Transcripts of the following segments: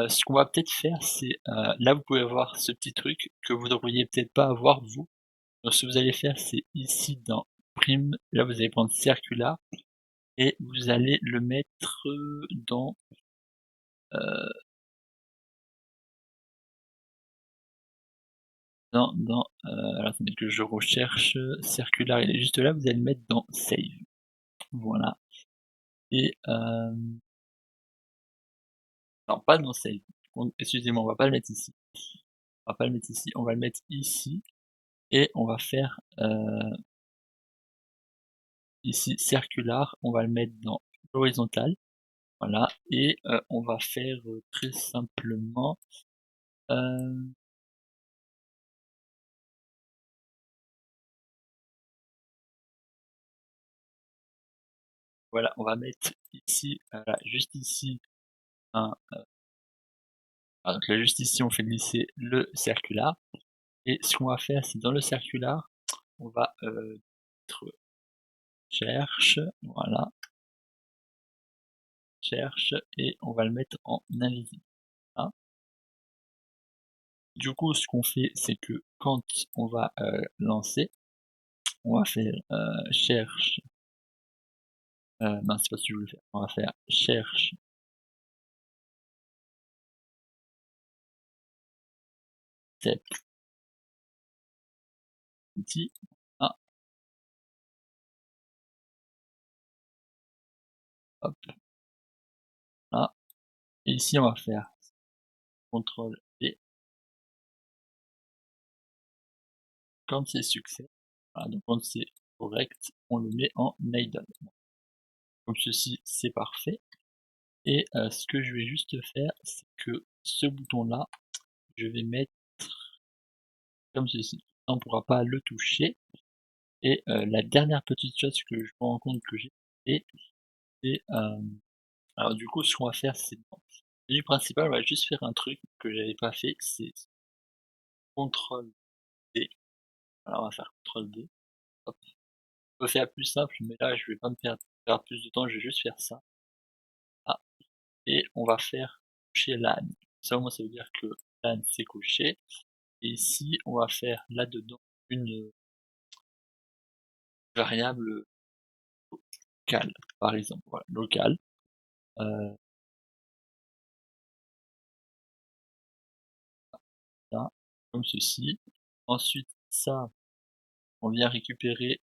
Ce qu'on va peut-être faire, c'est, là, vous pouvez avoir ce petit truc que vous devriez peut-être pas avoir vous. Donc ce que vous allez faire, c'est ici dans prime, là, vous allez prendre circular et vous allez le mettre, dans, heu, alors attendez que je recherche, circular, il est juste là, vous allez le mettre dans save. Voilà et non, pas dans save, excusez-moi, on va pas le mettre ici. On va pas le mettre ici, on va le mettre ici et on va faire, ici circular, on va le mettre dans horizontal, voilà et on va faire, très simplement, hem, voilà, on va mettre ici, voilà, juste ici un, donc là, juste ici, on fait glisser le circular et ce qu'on va faire, c'est dans le circular, on va, mettre cherche, voilà, cherche et on va le mettre en invisible, hein. Du coup, ce qu'on fait, c'est que quand on va, lancer, on va faire, cherche, mince, c'est pas ce que je voulais faire. On va faire cherche cet outil, ah, hop, là et ici on va faire contrôle V quand c'est succès, voilà, donc quand c'est correct, on le met en idle. Comme ceci, c'est parfait et ce que je vais juste faire, c'est que ce bouton-là, je vais mettre comme ceci. On ne pourra pas le toucher et la dernière petite chose que je me rends compte que j'ai fait, c'est, alors du coup, ce qu'on va faire, c'est dans le menu principal, on va juste faire un truc que j'avais pas fait, c'est contrôle D. Alors on va faire CTRL D, hop. On peut faire plus simple, mais là je vais pas me perdre plus de temps, je vais juste faire ça. Ah, et on va faire cocher LAN. Ça au moins ça veut dire que LAN c'est coché. Et ici on va faire là-dedans une variable locale, par exemple, voilà, locale. Euh, là, comme ceci. Ensuite, ça, on vient récupérer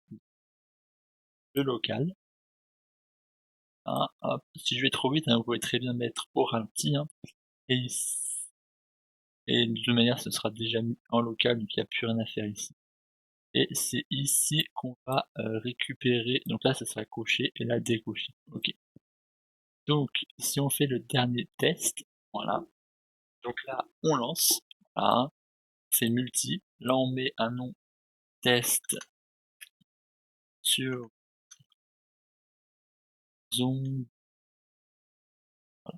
le local. Hein, hop. Si je vais trop vite, hein, vous pouvez très bien mettre au ralenti, hein, et, et de toute manière, ce sera déjà mis en local, donc il n'y a plus rien à faire ici. Et c'est ici qu'on va récupérer, donc là ça sera coché et là décoché. Ok. Donc si on fait le dernier test, voilà. Donc là on lance, voilà, c'est multi. Là on met un nom test sur Zoom, on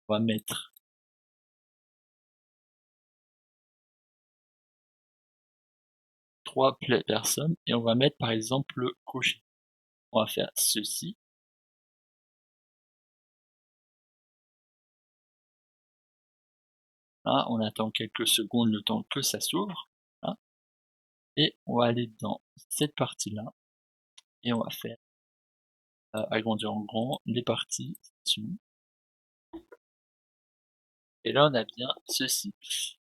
va mettre 3 personnes et on va mettre par exemple le cocher. On va faire ceci. Là, on attend quelques secondes le temps que ça s'ouvre. Hein, et on va aller dans cette partie-là et on va faire agrandir en grand les parties. Et là, on a bien ceci.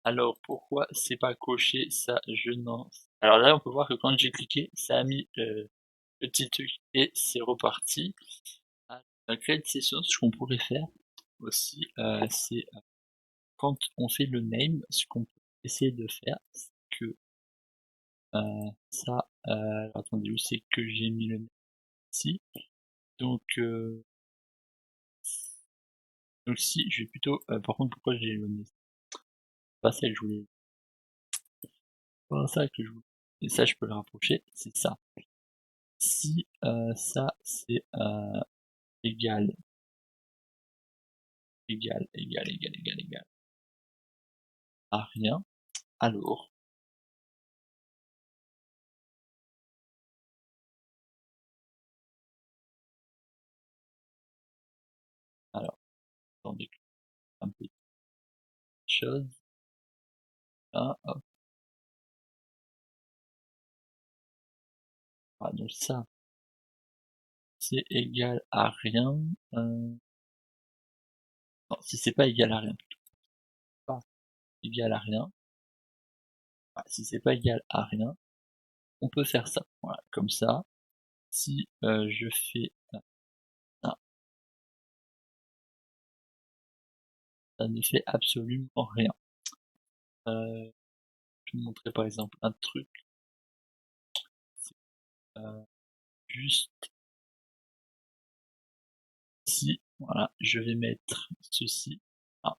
Alors, pourquoi c'est pas coché? Ça, je n'en... Alors là, on peut voir que quand j'ai cliqué, ça a mis le petit truc et c'est reparti. Ah, dans créer une session, ce qu'on pourrait faire aussi, c'est quand on fait le name, ce qu'on peut essayer de faire, c'est que ça, alors attendez, où c'est que j'ai mis le name ici? Donc, donc si, je vais plutôt, par contre, pourquoi j'ai le name? C'est pas ça que je voulais, pas ça que je voulais. Et ça, je peux le rapprocher, c'est ça. Si ça c'est égal, égal à rien, alors, alors, attendez un peu. chose. Là, hop. Voilà, donc ça, c'est égal à rien. Non, si c'est pas égal à rien, pas égal à rien. Voilà, si c'est pas égal à rien, on peut faire ça. Voilà, comme ça, si je fais ça, ça ne fait absolument rien. Je vais vous montrer par exemple un truc, c'est juste ici, voilà, je vais mettre ceci. Ah,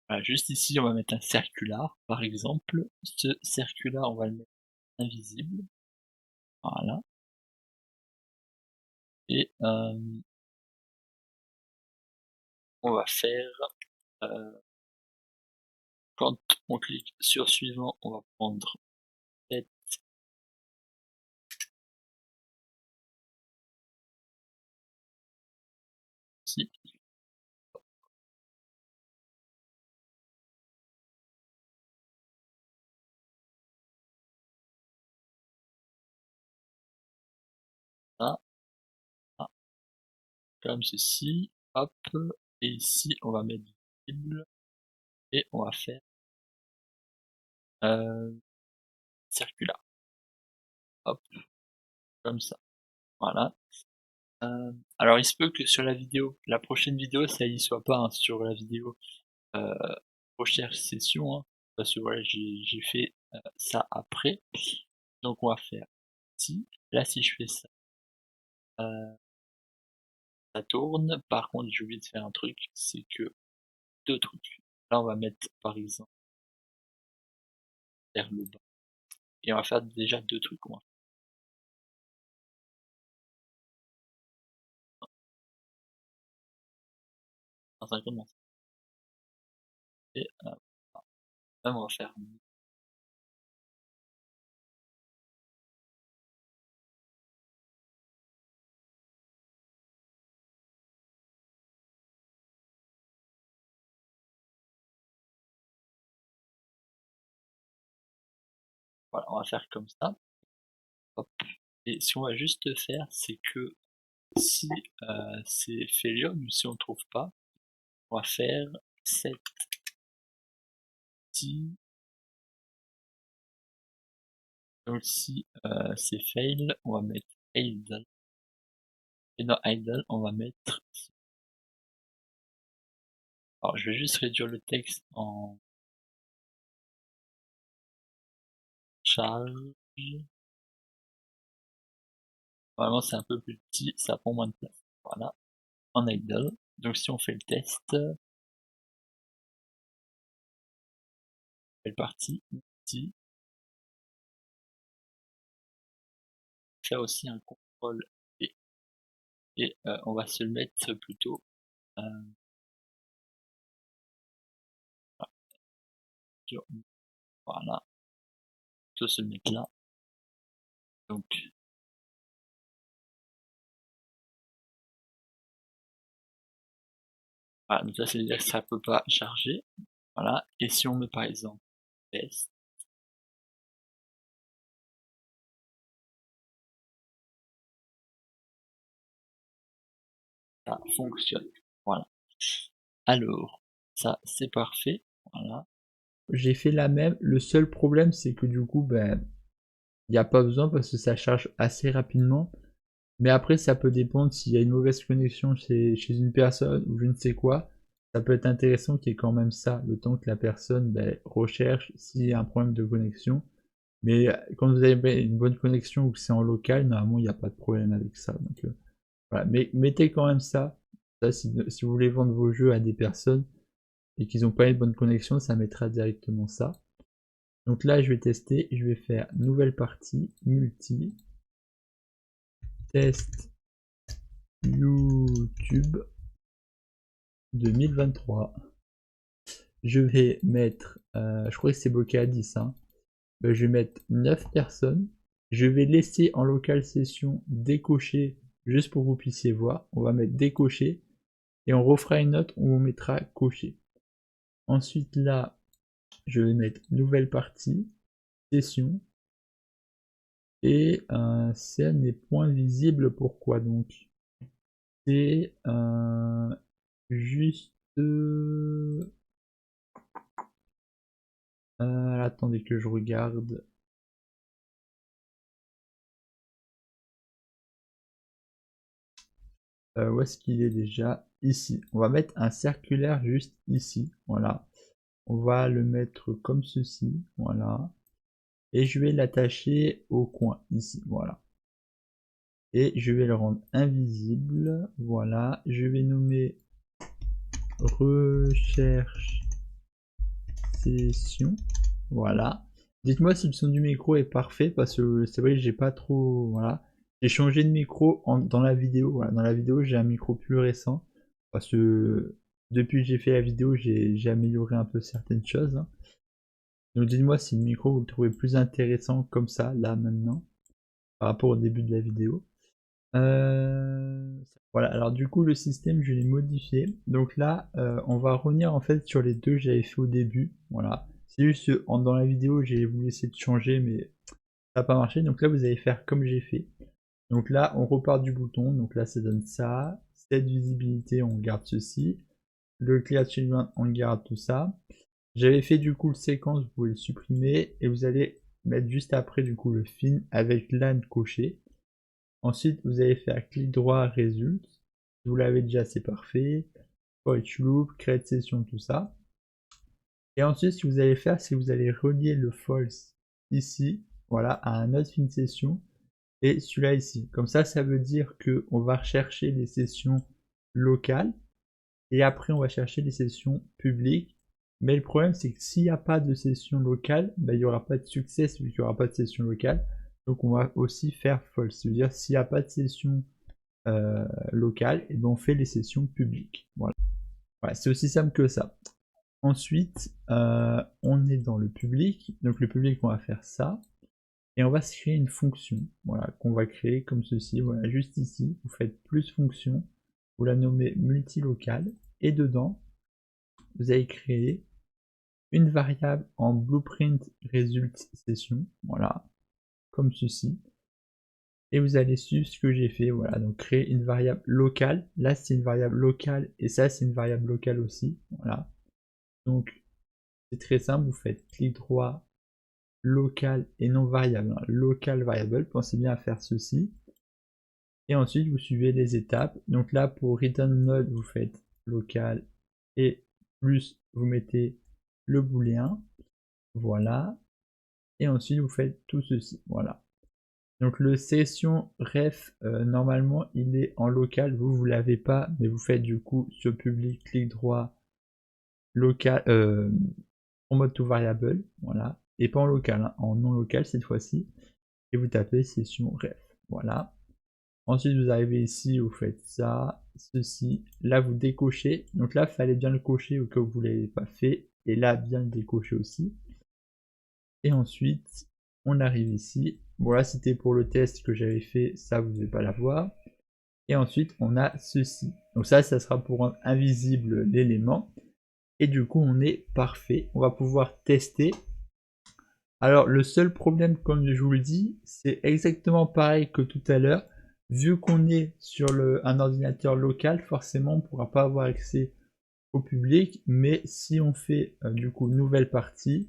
voilà, juste ici, on va mettre un circular, par exemple. Ce circular, on va le mettre invisible. Voilà. Et on va faire, quand on clique sur suivant, on va prendre cette ci, ça, ça, comme ceci, hop, et ici on va mettre visible et on va faire circular, hop, comme ça. Voilà. Alors il se peut que sur la prochaine vidéo, ça y soit pas, hein, sur la vidéo euh, recherche session, hein, parce que voilà, j'ai fait ça après. Donc on va faire ici. Là, si je fais ça, ça tourne. Par contre, j'ai oublié de faire un truc, c'est que deux trucs. Là, on va mettre par exemple vers le bas. Et on va faire déjà deux trucs. On va commencer. Et même on va faire. Voilà, on va faire comme ça. Hop. Et si on va juste faire, c'est que si c'est failure, ou si on ne trouve pas, on va faire set t. Donc si c'est fail, on va mettre idle. Et dans idle, on va mettre. Alors je vais juste réduire le texte en charge. Normalement c'est un peu plus petit, ça prend moins de place. Voilà, en idle. Donc si on fait le test, belle partie, ici, faire aussi un contrôle et, on va se le mettre plutôt sur, voilà, plutôt se le mettre là. Donc voilà, donc là c'est à dire que ça peut pas charger. Voilà, et si on met par exemple test, ça fonctionne. Voilà. Alors, ça c'est parfait. Voilà. J'ai fait la même. Le seul problème c'est que du coup, ben, il n'y a pas besoin parce que ça charge assez rapidement. Mais après, ça peut dépendre s'il y a une mauvaise connexion chez une personne ou je ne sais quoi. Ça peut être intéressant qu'il y ait quand même ça, le temps que la personne ben, recherche s'il y a un problème de connexion. Mais quand vous avez une bonne connexion ou que c'est en local, normalement, il n'y a pas de problème avec ça. Donc, voilà. Mais mettez quand même ça. Ça si vous voulez vendre vos jeux à des personnes et qu'ils n'ont pas une bonne connexion, ça mettra directement ça. Donc là, je vais tester. Je vais faire nouvelle partie, multi, test YouTube 2023. Je vais mettre, je crois que c'est bloqué à 10, hein. Ben, je vais mettre 9 personnes. Je vais laisser en local session décocher, juste pour que vous puissiez voir. On va mettre décocher et on refera une note où on mettra cocher. Ensuite là, je vais mettre nouvelle partie, session, et scène n'est point visible. Pourquoi donc? C'est juste... attendez que je regarde. Où est-ce qu'il est déjà? Ici. On va mettre un circulaire juste ici. Voilà. On va le mettre comme ceci. Voilà. Et je vais l'attacher au coin ici. Voilà. Et je vais le rendre invisible. Voilà. Je vais nommer recherche session. Voilà. Dites-moi si le son du micro est parfait parce que c'est vrai que j'ai pas trop. Voilà. J'ai changé de micro dans la vidéo. Voilà. Dans la vidéo, j'ai un micro plus récent parce que depuis que j'ai fait la vidéo, j'ai amélioré un peu certaines choses, hein. Donc dites-moi si le micro vous le trouvez plus intéressant comme ça, là maintenant, par rapport au début de la vidéo. Voilà, alors du coup le système je l'ai modifié. Donc là on va revenir en fait sur les deux que j'avais fait au début. Voilà. C'est juste dans la vidéo j'ai voulu essayer de changer mais ça n'a pas marché. Donc là vous allez faire comme j'ai fait. Donc là on repart du bouton. Donc là ça donne ça. Cette visibilité on garde ceci. Le clear children on garde tout ça. J'avais fait du coup le séquence, vous pouvez le supprimer. Et vous allez mettre juste après du coup le fin avec l'âne coché. Ensuite, vous allez faire clic droit, résulte. Si vous l'avez déjà, c'est parfait. For each loop, create session, tout ça. Et ensuite, ce que vous allez faire, c'est que vous allez relier le false ici, voilà, à un autre fin session et celui-là ici. Comme ça veut dire que on va rechercher les sessions locales et après on va chercher les sessions publiques. Mais le problème, c'est que s'il n'y a pas de session locale, ben, il n'y aura pas de succès vu qu'il n'y aura pas de session locale. Donc on va aussi faire false. C'est-à-dire s'il n'y a pas de session locale, et ben on fait les sessions publiques. Voilà. Voilà, c'est aussi simple que ça. Ensuite, on est dans le public. Donc le public, on va faire ça. Et on va se créer une fonction, voilà, qu'on va créer comme ceci. Voilà, juste ici, vous faites plus fonction, vous la nommez multilocale, et dedans, vous allez créer une variable en blueprint result session, voilà, comme ceci. Et vous allez suivre ce que j'ai fait, voilà, donc créer une variable locale. Là c'est une variable locale et ça c'est une variable locale aussi, voilà. Donc c'est très simple, vous faites clic droit, local et non variable, hein, local variable, pensez bien à faire ceci. Et ensuite vous suivez les étapes. Donc là pour return node vous faites local et plus vous mettez le booléen, voilà. Et ensuite vous faites tout ceci, voilà. Donc le session ref, normalement il est en local, vous l'avez pas, mais vous faites du coup sur public, clic droit, local, en mode to variable, voilà, et pas en local, hein, en non local cette fois-ci, et vous tapez session ref, voilà. Ensuite vous arrivez ici, vous faites ça, ceci, là vous décochez, donc là il fallait bien le cocher au cas où vous ne l'avez pas fait, et là bien le décocher aussi. Et ensuite on arrive ici, voilà c'était pour le test que j'avais fait, ça vous ne devez pas l'avoir. Et ensuite on a ceci, donc ça sera pour rendre invisible l'élément, et du coup on est parfait, on va pouvoir tester. Alors le seul problème, comme je vous le dis, c'est exactement pareil que tout à l'heure. Vu qu'on est sur un ordinateur local, forcément on ne pourra pas avoir accès au public. Mais si on fait du coup nouvelle partie,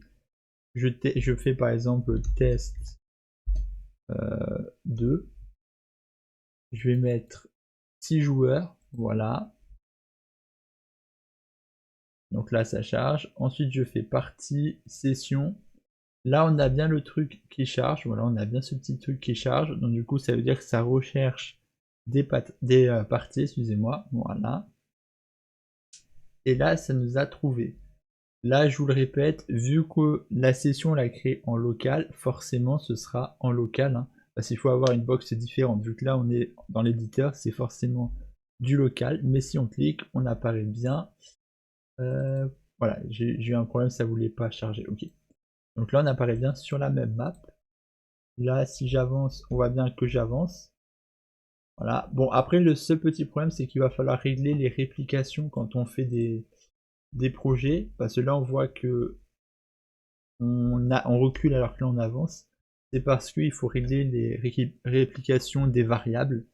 je fais par exemple test 2, je vais mettre 6 joueurs, voilà. Donc là ça charge. Ensuite je fais partie, session. Là, on a bien le truc qui charge. Voilà, on a bien ce petit truc qui charge. Donc, du coup, ça veut dire que ça recherche des parties, excusez-moi. Voilà. Et là, ça nous a trouvé. Là, je vous le répète, vu que la session l'a créée en local, forcément, ce sera en local, hein, parce qu'il faut avoir une box différente. Vu que là, on est dans l'éditeur, c'est forcément du local. Mais si on clique, on apparaît bien. Voilà, j'ai eu un problème, ça voulait pas charger. Ok. Donc là, on apparaît bien sur la même map. Là, si j'avance, on voit bien que j'avance. Voilà. Bon, après, le seul petit problème, c'est qu'il va falloir régler les réplications quand on fait des projets, parce que là on voit que on recule alors que là on avance. C'est parce qu'il faut régler les réplications des variables.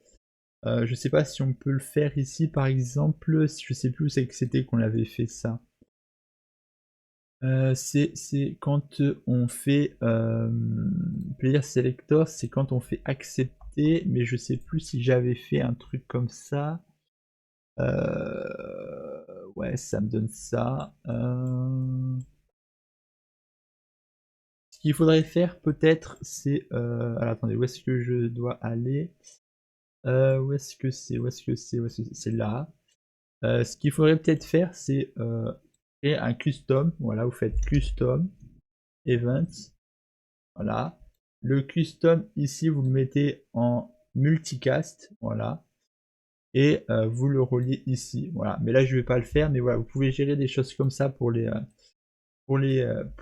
Je sais pas si on peut le faire ici par exemple, je sais plus où c'est que c'était qu'on avait fait ça. C'est quand on fait player selector, c'est quand on fait accepter, mais je sais plus si j'avais fait un truc comme ça. Ouais, ça me donne ça. Ce qu'il faudrait faire peut-être, c'est... alors attendez, où est-ce que je dois aller? Où est-ce que c'est? Où est-ce que c'est? Où est-ce que c'est? C'est là. Ce qu'il faudrait peut-être faire, c'est créer un custom. Voilà, vous faites custom events. Voilà. Le custom ici, vous le mettez en multicast. Voilà. Et vous le reliez ici. Voilà. Mais là, je ne vais pas le faire. Mais voilà, vous pouvez gérer des choses comme ça pour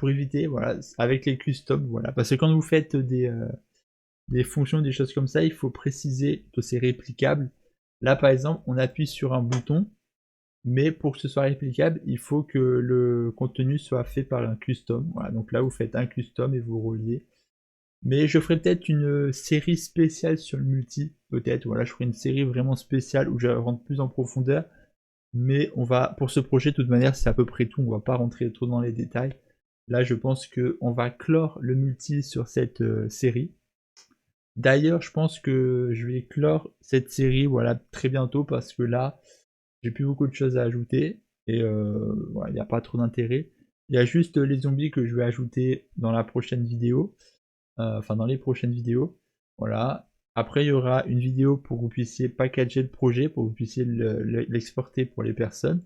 éviter. Voilà, avec les customs. Voilà. Parce que quand vous faites des fonctions, des choses comme ça, il faut préciser que c'est réplicable. Là, par exemple, on appuie sur un bouton. Mais pour que ce soit réplicable, il faut que le contenu soit fait par un custom. Voilà, donc là vous faites un custom et vous reliez. Mais je ferai peut-être une série spéciale sur le multi, peut-être. Voilà, je ferai une série vraiment spéciale où je rentre plus en profondeur. Mais on va, pour ce projet, de toute manière, c'est à peu près tout. On va pas rentrer trop dans les détails. Là, je pense qu'on va clore le multi sur cette série. D'ailleurs, je pense que je vais clore cette série, voilà, très bientôt parce que là, j'ai plus beaucoup de choses à ajouter et voilà, il n'y a pas trop d'intérêt. Il y a juste les zombies que je vais ajouter dans la prochaine vidéo, enfin dans les prochaines vidéos. Voilà. Après, il y aura une vidéo pour que vous puissiez packager le projet, pour que vous puissiez l'exporter pour les personnes.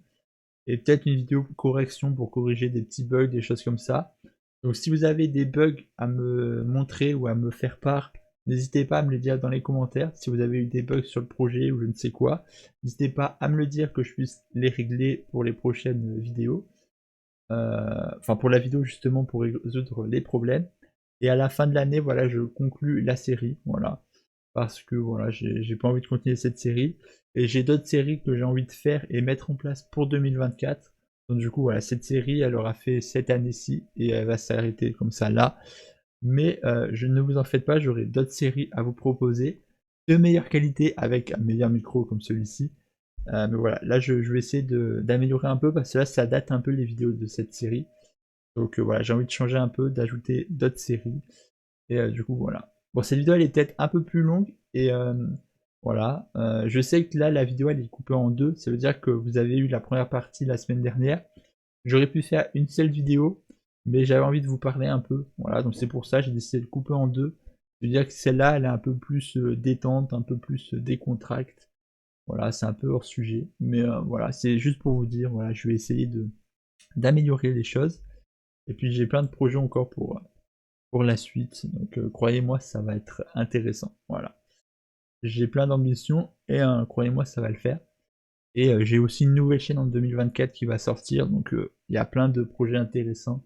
Et peut-être une vidéo correction pour corriger des petits bugs, des choses comme ça. Donc si vous avez des bugs à me montrer ou à me faire part, n'hésitez pas à me les dire dans les commentaires. Si vous avez eu des bugs sur le projet ou je ne sais quoi, n'hésitez pas à me le dire que je puisse les régler pour les prochaines vidéos. Enfin pour la vidéo justement pour résoudre les problèmes. Et à la fin de l'année, voilà, je conclus la série. Voilà. Parce que voilà, j'ai pas envie de continuer cette série. Et j'ai d'autres séries que j'ai envie de faire et mettre en place pour 2024. Donc du coup, voilà, cette série, elle aura fait cette année-ci et elle va s'arrêter comme ça là. Mais je ne vous en faites pas, j'aurai d'autres séries à vous proposer de meilleure qualité avec un meilleur micro comme celui-ci. Mais voilà, là je vais essayer d'améliorer un peu parce que là ça date un peu les vidéos de cette série. Donc voilà, j'ai envie de changer un peu, d'ajouter d'autres séries. Et du coup voilà. Bon, cette vidéo elle est peut-être un peu plus longue et voilà. Je sais que là la vidéo elle est coupée en deux. Ça veut dire que vous avez eu la première partie la semaine dernière. J'aurais pu faire une seule vidéo, mais j'avais envie de vous parler un peu. Voilà, donc c'est pour ça que j'ai décidé de couper en deux. Je veux dire que celle-là elle est un peu plus détente, un peu plus décontracte. Voilà, c'est un peu hors sujet. Mais voilà, c'est juste pour vous dire, voilà, je vais essayer d'améliorer les choses. Et puis j'ai plein de projets encore pour la suite. Donc croyez-moi, ça va être intéressant. Voilà. J'ai plein d'ambitions et croyez-moi, ça va le faire. Et j'ai aussi une nouvelle chaîne en 2024 qui va sortir. Donc il y a plein de projets intéressants.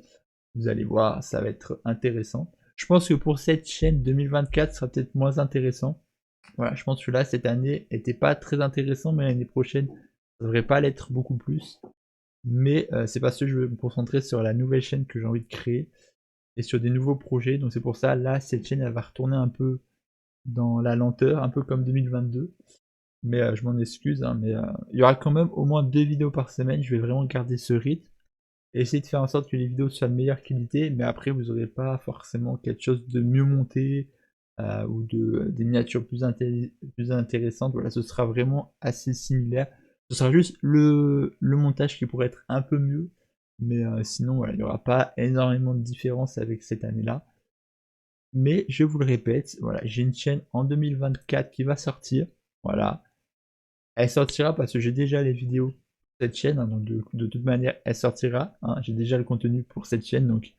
Vous allez voir, ça va être intéressant. Je pense que pour cette chaîne 2024, ça sera peut-être moins intéressant. Voilà, je pense que là, cette année était pas très intéressant, mais l'année prochaine, ça devrait pas l'être beaucoup plus. Mais c'est parce que je vais me concentrer sur la nouvelle chaîne que j'ai envie de créer et sur des nouveaux projets. Donc c'est pour ça, là, cette chaîne, elle va retourner un peu dans la lenteur, un peu comme 2022. Mais je m'en excuse, hein, mais il y aura quand même au moins 2 vidéos par semaine. Je vais vraiment garder ce rythme et essayer de faire en sorte que les vidéos soient de meilleure qualité. Mais après, vous n'aurez pas forcément quelque chose de mieux monté ou des miniatures plus intéressantes. Voilà, ce sera vraiment assez similaire. Ce sera juste le montage qui pourrait être un peu mieux. Mais sinon, voilà, il n'y aura pas énormément de différence avec cette année-là. Mais je vous le répète, voilà, j'ai une chaîne en 2024 qui va sortir. Voilà. Elle sortira parce que j'ai déjà les vidéos de cette chaîne, hein, donc de toute manière, elle sortira. Hein, j'ai déjà le contenu pour cette chaîne, donc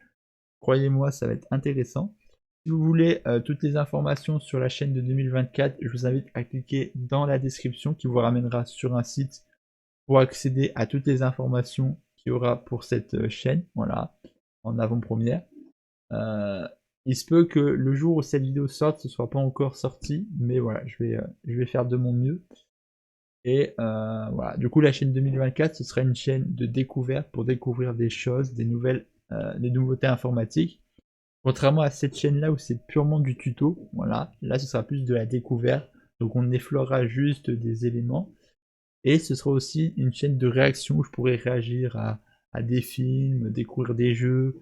croyez-moi, ça va être intéressant. Si vous voulez toutes les informations sur la chaîne de 2024, je vous invite à cliquer dans la description qui vous ramènera sur un site pour accéder à toutes les informations qu'il y aura pour cette chaîne. Voilà, en avant-première. Il se peut que le jour où cette vidéo sorte, ce ne soit pas encore sorti, mais voilà, je vais faire de mon mieux. Et voilà, du coup la chaîne 2024 ce sera une chaîne de découverte pour découvrir des choses, des nouvelles, des nouveautés informatiques. Contrairement à cette chaîne là où c'est purement du tuto, voilà, là ce sera plus de la découverte, donc on effleurera juste des éléments. Et ce sera aussi une chaîne de réaction où je pourrais réagir à des films, découvrir des jeux,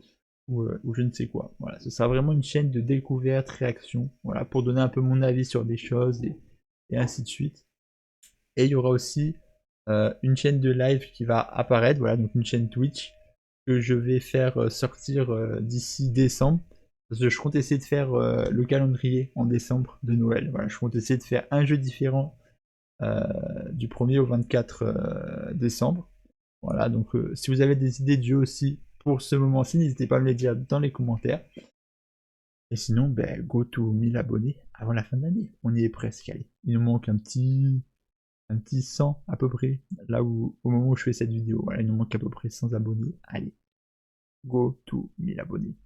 ou je ne sais quoi. Voilà, ce sera vraiment une chaîne de découverte, réaction, voilà, pour donner un peu mon avis sur des choses et ainsi de suite. Et il y aura aussi une chaîne de live qui va apparaître, voilà, donc une chaîne Twitch que je vais faire sortir d'ici décembre. Parce que je compte essayer de faire le calendrier en décembre de Noël. Voilà, je compte essayer de faire un jeu différent du 1er au 24 décembre. Voilà, donc si vous avez des idées de jeux aussi pour ce moment-ci, n'hésitez pas à me les dire dans les commentaires. Et sinon, ben, go to 1000 abonnés avant la fin de l'année. On y est presque, allez. Il nous manque un petit 100 à peu près, là où au moment où je fais cette vidéo. Voilà, il nous manque à peu près 100 abonnés. Allez, go to 1000 abonnés.